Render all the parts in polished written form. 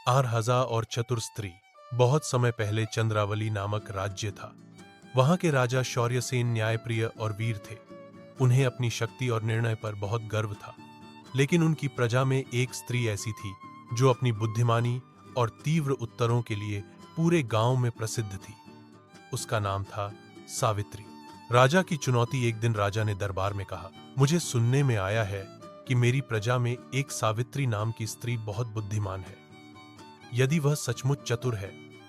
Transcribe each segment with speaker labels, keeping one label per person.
Speaker 1: आरहजा और चतुर स्त्री। बहुत समय पहले चंद्रावली नामक राज्य था। वहां के राजा शौर्यसेन न्यायप्रिय और वीर थे। उन्हें अपनी शक्ति और निर्णय पर बहुत गर्व था। लेकिन उनकी प्रजा में एक स्त्री ऐसी थी जो अपनी बुद्धिमानी और तीव्र उत्तरों के लिए पूरे गांव में प्रसिद्ध थी। उसका नाम था सावित्री। राजा की चुनौती। एक दिन राजा ने दरबार में कहा, मुझे सुनने में आया है कि मेरी प्रजा में एक सावित्री नाम की स्त्री बहुत बुद्धिमान है। यदि वह सचमुच चतुर है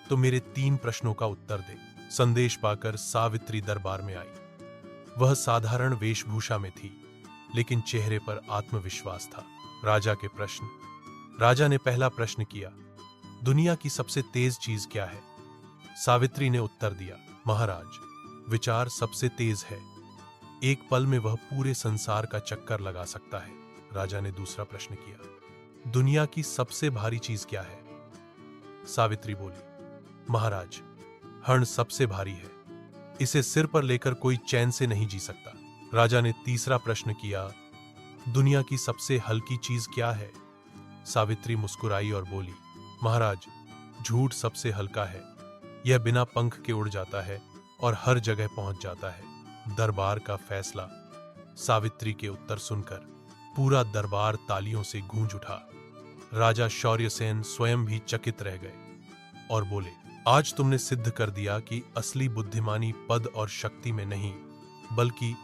Speaker 1: तो मेरे 3 प्रश्नों का उत्तर दे। संदेश पाकर सावित्री दरबार में आई। वह साधारण वेशभूषा में थी, लेकिन चेहरे पर आत्मविश्वास था। राजा के प्रश्न। राजा ने पहला प्रश्न किया, दुनिया की सबसे तेज चीज क्या है? सावित्री ने उत्तर दिया, महाराज, विचार सबसे तेज है। एक पल में वह पूरे संसार का चक्कर लगा सकता है। राजा ने दूसरा प्रश्न किया, दुनिया की सबसे भारी चीज क्या है? सावित्री बोली, महाराज, हर्ण सबसे भारी है। इसे सिर पर लेकर कोई चैन से नहीं जी सकता। राजा ने तीसरा प्रश्न किया, दुनिया की सबसे हल्की चीज क्या है? सावित्री मुस्कुराई और बोली, महाराज, झूठ सबसे हल्का है। यह बिना पंख के उड़ जाता है और हर जगह पहुंच जाता है। दरबार का फैसला। सावित्री के उत्तर सुनकर पूरा दरबार तालियों से गूंज उठा। राजा शौर्यसेन स्वयं भी चकित रह गए और बोले, आज तुमने सिद्ध कर दिया कि असली बुद्धिमानी पद और शक्ति में नहीं, बल्कि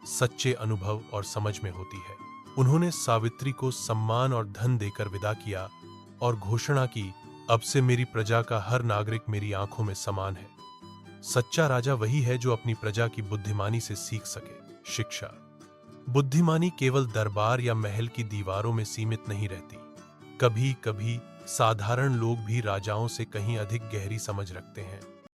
Speaker 1: सच्चे अनुभव और समझ में होती है। उन्होंने सावित्री को सम्मान और धन देकर विदा किया और घोषणा की, अब से मेरी प्रजा का हर नागरिक मेरी आंखों में समान है। सच्चा राजा वही है जो अपनी प्रजा की बुद्धिमानी से सीख सके। शिक्षा। बुद्धिमानी केवल दरबार या महल की दीवारों में सीमित नहीं रहती। कभी कभी साधारण लोग भी राजाओं से कहीं अधिक गहरी समझ रखते हैं।